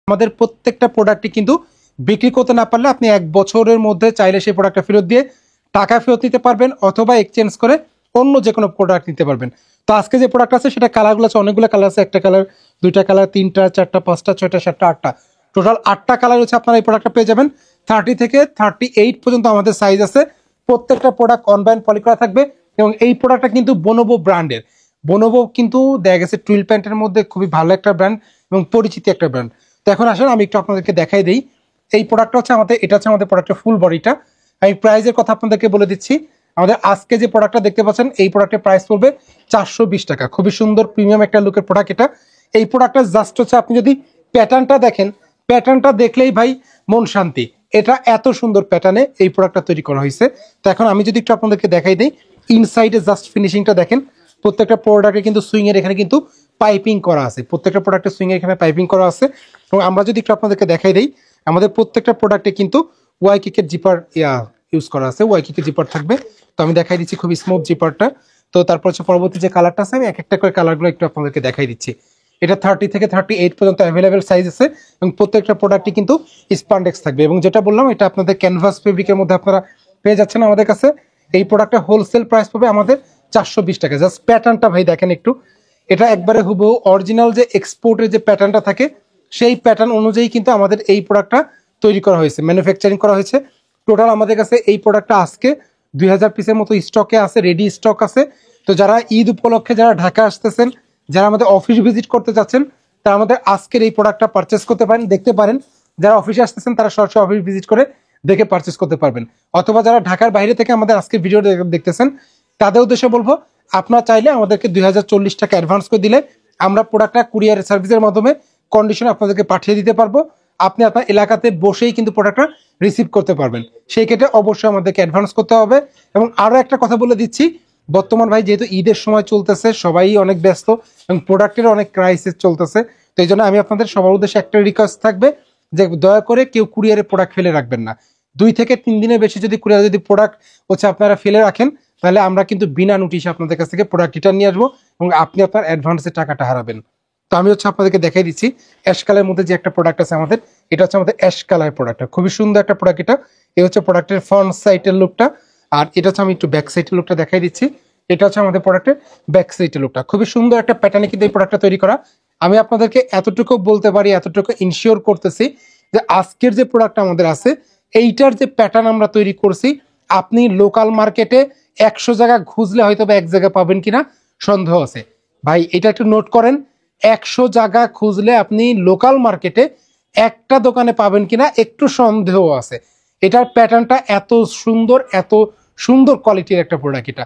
আমাদের প্রত্যেকটা প্রোডাক্টই কিন্তু বিক্রি করতে না পারলে আপনি 1 বছরের মধ্যে চাইলে সেই প্রোডাক্টটা ফেরত দিয়ে টাকা ফেরত নিতে পারবেন, অথবা এক্সচেঞ্জ করে অন্য যে কোনো প্রোডাক্ট নিতে পারবেন। তো আজকে যে প্রোডাক্ট আছে সেটা কালারগুলো আছে, অনেকগুলো কালার আছে, একটা কালার, দুইটা কালার, তিনটা, চারটা, পাঁচটা, ছয়টা, সাতটা, আটটা, টোটাল 8টা কালার হচ্ছে আপনারা এই প্রোডাক্টটা পেয়ে যাবেন। 30 থেকে 38 পর্যন্ত আমাদের সাইজ আছে। প্রত্যেকটা প্রোডাক্ট অনলাইন পলি করা থাকবে এবং এই প্রোডাক্টটা কিন্তু বোনোভো ব্র্যান্ডের। বোনোভো কিন্তু দেখা গেছে টুইল প্যান্টের মধ্যে খুবই ভালো একটা ব্র্যান্ড এবং পরিচিত একটা ব্র্যান্ড। তো এখন আসেন আমি একটু আপনাদেরকে দেখাই দিই। এই প্রোডাক্টটা হচ্ছে আমাদের, এটা হচ্ছে আমাদের প্রোডাক্টের ফুল বডিটা। আমি প্রাইসের কথা আপনাদেরকে বলে দিচ্ছি। আমাদের আজকে যে প্রোডাক্টটা দেখতে পাচ্ছেন এই প্রোডাক্টের প্রাইস পড়বে 420 টাকা। খুবই সুন্দর প্রিমিয়াম একটা লুকের প্রোডাক্ট এটা। এই প্রোডাক্টটা জাস্ট হচ্ছে আপনি যদি প্যাটার্নটা দেখেন, প্যাটার্নটা দেখলেই ভাই মন শান্তি। এটা এত সুন্দর প্যাটার্নে এই প্রোডাক্টটা তৈরি করা হয়েছে। তো এখন আমি যদি একটু আপনাদেরকে দেখাই দিই, ইনসাইডে জাস্ট ফিনিশিংটা দেখেন। প্রত্যেকটা প্রোডাক্টে কিন্তু সুইং এর এখানে কিন্তু পাইপিং করা আছে, প্রত্যেকটা প্রোডাক্টে সুইং এর এখানে পাইপিং করা আছে। এবং আমরা যদি একটু আপনাদেরকে দেখাই দিই, আমাদের প্রত্যেকটা প্রোডাক্টে কিন্তু ওয়াই কিকের জিপার ইউজ করা আছে, ওয়াই কিকের জিপার থাকবে। তো আমি দেখাই দিচ্ছি খুবই স্মুথ জিপারটা। তো তারপর হচ্ছে পরবর্তী যে কালারটা আছে আমি এক একটা করে কালারগুলো একটু আপনাদেরকে দেখাই দিচ্ছি। এটা 30 থেকে 38 পর্যন্ত অ্যাভেলেবেল সাইজ আছে এবং প্রত্যেকটা প্রোডাক্টই কিন্তু স্পান্ডেক্স থাকবে। এবং যেটা বললাম এটা আপনাদের ক্যানভাস ফেব্রিকের মধ্যে আপনারা পেয়ে যাচ্ছেন আমাদের কাছে। এই প্রোডাক্টের হোলসেল প্রাইস পাবে আমাদের 420 টাকা। জাস্ট প্যাটার্নটা ভাই দেখেন একটু, এটা একবারে হুবহু অরিজিনাল যে এক্সপোর্টের যে প্যাটার্নটা থাকে সেই প্যাটার্ন অনুযায়ী কিন্তু আমাদের এই প্রোডাক্টটা তৈরি করা হয়েছে, ম্যানুফ্যাকচারিং করা হয়েছে। টোটাল আমাদের কাছে এই প্রোডাক্টটা আজকে 2000 পিসের মতো স্টকে আছে, রেডি স্টক আছে। তো যারা ঈদ উপলক্ষে যারা ঢাকা আসতেছেন, যারা আমাদের অফিস ভিজিট করতে যাচ্ছেন, তারা আমাদের আজকের এই প্রোডাক্টটা পারচেস করতে পারেন, দেখতে পারেন। যারা অফিসে আসতেছেন তারা সরাসরি অফিস ভিজিট করে দেখে পারচেস করতে পারবেন। অথবা যারা ঢাকার বাইরে থেকে আমাদের আজকের ভিডিও দেখতেছেন, তাদের উদ্দেশ্যে বলবো আপনারা চাইলে আমাদেরকে 2040 টাকা অ্যাডভান্স করে দিলে আমরা প্রোডাক্টটা কুরিয়ার সার্ভিসের মাধ্যমে কন্ডিশনে আপনাদেরকে পাঠিয়ে দিতে পারবো। আপনি আপনার এলাকাতে বসেই কিন্তু প্রোডাক্টটা রিসিভ করতে পারবেন। সেই ক্ষেত্রে অবশ্যই আমাদেরকে অ্যাডভান্স করতে হবে। এবং আরও একটা কথা বলে দিচ্ছি, বর্তমান ভাই যেহেতু ঈদের সময় চলতেছে, সবাই অনেক ব্যস্ত এবং প্রোডাক্টের অনেক ক্রাইসিস চলতেছে। তো এই জন্য আমি আপনাদের সবার উদ্দেশ্যে একটা রিকোয়েস্ট থাকবে যে দয়া করে কেউ কুরিয়ারে প্রোডাক্ট ফেলে রাখবেন না। 2 থেকে 3 দিনের বেশি যদি কুরিয়ারে যদি প্রোডাক্ট হচ্ছে আপনারা ফেলে রাখেন, তাহলে আমরা কিন্তু বিনা নোটিশে আপনাদের কাছ থেকে প্রোডাক্ট রিটার্ন নিয়ে আসবো এবং আপনি আপনার অ্যাডভান্সের টাকাটা হারাবেন। তো আমি হচ্ছে আপনাদেরকে দেখাই দিচ্ছি অ্যাশ কালারের মধ্যে যে একটা প্রোডাক্ট আছে আমাদের, এটা হচ্ছে আমাদের অ্যাশ কালার প্রোডাক্টটা। খুবই সুন্দর একটা প্রোডাক্ট এটা। এই হচ্ছে প্রোডাক্টের ফ্রন্ট সাইডের লুকটা, আর এটা হচ্ছে আমি একটু ব্যাক সাইডের লুকটা দেখাই দিচ্ছি। এটা হচ্ছে আমাদের প্রোডাক্টের ব্যাক সাইডের লুকটা। খুবই সুন্দর একটা প্যাটার্নে কিন্তু এই প্রোডাক্টটা তৈরি করা। আমি আপনাদেরকে এতটুকু বলতে পারি, এতটুকু ইনশিওর করতেছি যে আজকের যে প্রোডাক্ট আমাদের আছে এইটার যে প্যাটার্ন আমরা তৈরি করছি, আপনি লোকাল মার্কেটে 100 জায়গা খুঁজলে হয়তো বা 1 জায়গা পাবেন কিনা সন্দেহ আছে। ভাই এটা একটু নোট করেন, 100 জায়গা খুঁজলে আপনি লোকাল মার্কেটে একটা দোকানে পাবেন কিনা একটু সন্দেহ আছে। এটার প্যাটার্নটা এত সুন্দর, এত সুন্দর কোয়ালিটির একটা প্রোডাক্ট। এটা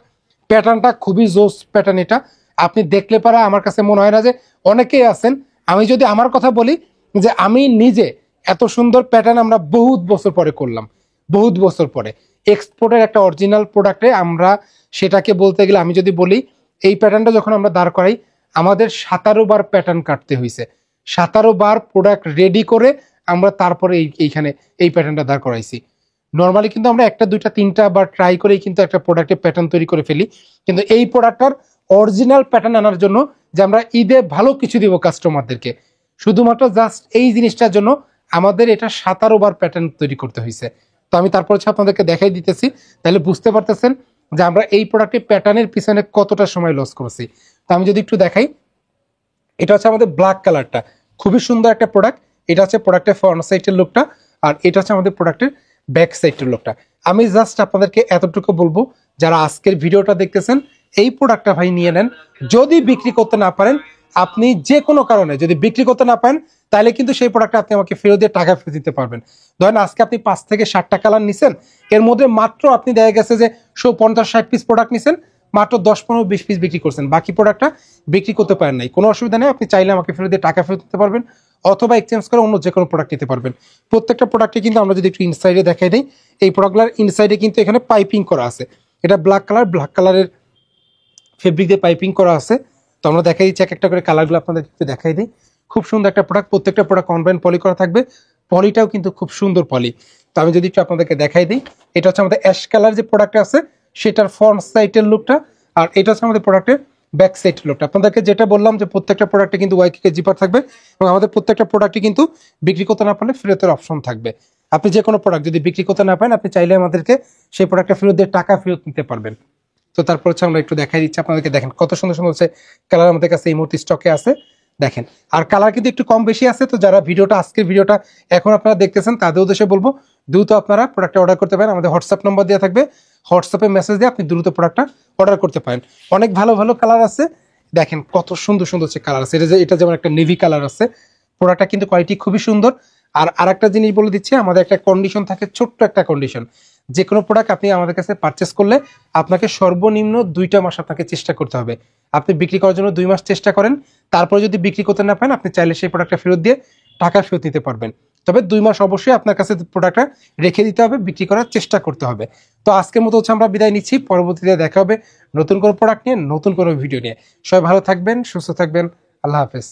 প্যাটার্নটা খুবই জোস প্যাটার্ন। এটা আপনি দেখলে পারা আমার কাছে মনে হয় না যে অনেকেই আছেন। আমি যদি আমার কথা বলি যে আমি নিজে এত সুন্দর প্যাটার্ন আমরা বহুত বছর পরে করলাম, বহুত বছর পরে এক্সপোর্টের একটা অরিজিনাল প্রোডাক্টে আমরা সেটাকে বলতে গেলে আমি যদি বলি এই প্যাটার্নটা যখন আমরা দাঁড় করাই আমাদের 17 বার প্যাটার্ন কাটতে হয়েছে, 17 বার প্রোডাক্ট রেডি করে আমরা তারপরে এইখানে এই প্যাটার্নটা দাঁড় করাইছি। নর্মালি কিন্তু আমরা একটা দুইটা তিনটা বার ট্রাই করেই কিন্তু একটা প্রোডাক্টের প্যাটার্ন তৈরি করে ফেলি, কিন্তু এই প্রোডাক্টটার অরিজিনাল প্যাটার্ন আনার জন্য যে আমরা ঈদে ভালো কিছু দিব কাস্টমারদেরকে, শুধুমাত্র জাস্ট এই জিনিসটার জন্য আমাদের এটা 17 বার প্যাটার্ন তৈরি করতে হয়েছে। তো আমি তারপর হচ্ছে আপনাদেরকে দেখাই দিতেছি, তাহলে বুঝতে পারতেছেন যে আমরা এই প্রোডাক্টের প্যাটার্নের পিছনে কতটা সময় লস করছি। তো আমি যদি একটু দেখাই, এটা হচ্ছে আমাদের ব্ল্যাক কালারটা, খুবই সুন্দর একটা প্রোডাক্ট। এটা হচ্ছে প্রোডাক্টের ফ্রন্ট সাইডের লুকটা, আর এটা হচ্ছে আমাদের প্রোডাক্টের ব্যাক সাইডের লুকটা। আমি জাস্ট আপনাদেরকে এতটুকু বলবো, যারা আজকের ভিডিওটা দেখতেছেন এই প্রোডাক্টটা ভাই নিয়ে নেন। যদি বিক্রি করতে না পারেন, আপনি যে কোনো কারণে যদি বিক্রি করতে না পারেন, তাহলে কিন্তু সেই প্রোডাক্টটা আপনি আমাকে ফেরত দিয়ে টাকা ফেরত দিতে পারবেন। ধরেন আজকে আপনি 5 থেকে 7টা কালার নিছেন, এর মধ্যে মাত্র আপনি দেখা গেছে যে 50-60 পিস প্রোডাক্ট নিছেন, মাত্র 10-15-20 পিস বিক্রি করছেন, বাকি প্রোডাক্টটা বিক্রি করতে পারেন নাই, কোনো অসুবিধা নেই। আপনি চাইলে আমাকে ফেরত দিয়ে টাকা ফেরত দিতে পারবেন, অথবা এক্সচেঞ্জ করে অন্য যে কোনো প্রোডাক্ট নিতে পারবেন। প্রত্যেকটা প্রোডাক্টে কিন্তু আমরা যদি একটু ইনসাইডে দেখাই দিই, এই প্রোডাক্টগুলোর ইনসাইডে কিন্তু এখানে পাইপিং করা আছে। এটা ব্ল্যাক কালার, ব্ল্যাক কালারের ফেব্রিক দিয়ে পাইপিং করা আছে। তো আমরা দেখাই দিচ্ছি এক একটা করে কালারগুলো আপনাদের একটু দেখাই দিই। খুব সুন্দর একটা প্রোডাক্ট, প্রত্যেকটা প্রোডাক্ট কম্বাইন পলি করা থাকবে, পলিটাও কিন্তু খুব সুন্দর পলি। তো আমি যদি একটু আপনাদেরকে দেখাই দিই, এটা হচ্ছে আমাদের অ্যাশ কালার যে প্রোডাক্ট আছে সেটার ফ্রন্ট সাইডের লুকটা, আর এটা হচ্ছে আমাদের প্রোডাক্টের ব্যাক সাইড লকটা। আপনাদেরকে যেটা বললাম যে প্রত্যেকটা প্রোডাক্টে কিন্তু ওয়াইকে জিপার থাকবে এবং আমাদের প্রত্যেকটা প্রোডাক্টে কিন্তু বিক্রি করতে না পারলে ফেরতের অপশন থাকবে। আপনি যে কোনো প্রোডাক্ট যদি বিক্রি করতে না পারেন, আপনি চাইলে আমাদেরকে সেই প্রোডাক্টটা ফেরত দিয়ে টাকা ফেরত নিতে পারবেন। তো তারপর হচ্ছে আমরা একটু দেখাই দিচ্ছি আপনাদেরকে, দেখেন কত সুন্দর সুন্দর হচ্ছে কালার আমাদের কাছে এই মুহূর্তে স্টকে আছে। দেখেন, আর কালার কিন্তু একটু কম বেশি আছে। তো যারা আজকের ভিডিওটা এখন আপনারা দেখতেছেন তাদের উদ্দেশ্যে বলবো, দ্রুত আপনারা প্রোডাক্টটা অর্ডার করতে পারেন। আমাদের হোয়াটসঅ্যাপ নাম্বার দেওয়া থাকবে, হোয়াটসঅ্যাপে মেসেজ দিয়ে আপনি দ্রুত প্রোডাক্টটা অর্ডার করতে পারেন। অনেক ভালো ভালো কালার আছে, দেখেন কত সুন্দর সুন্দর হচ্ছে কালার আছে। এটা যেমন একটা নেভি কালার আছে, প্রোডাক্টটা কিন্তু কোয়ালিটি খুবই সুন্দর। আর আরেকটা জিনিস বলে দিচ্ছি, আমাদের একটা কন্ডিশন থাকে, ছোট্ট একটা কন্ডিশন। যে কোনো প্রোডাক্ট আপনি আমাদের কাছে পারচেস করলে আপনাকে সর্বনিম্ন 2টা মাস আপনাকে চেষ্টা করতে হবে। আপনি বিক্রি করার জন্য 2 মাস চেষ্টা করেন, তারপরে যদি বিক্রি করতে না পারেন, আপনি চাইলে সেই প্রোডাক্টটা ফেরত দিয়ে টাকা ফেরত নিতে পারবেন। তবে 2 মাস অবশ্যই আপনার কাছে প্রোডাক্টটা রেখে দিতে হবে, বিক্রি করার চেষ্টা করতে হবে। তো আজকের মতো হচ্ছে আমরা বিদায় নিচ্ছি, পরবর্তীতে দেখা হবে নতুন কোনো প্রোডাক্ট নিয়ে, নতুন কোনো ভিডিও নিয়ে। সবাই ভালো থাকবেন, সুস্থ থাকবেন, আল্লাহ হাফেজ।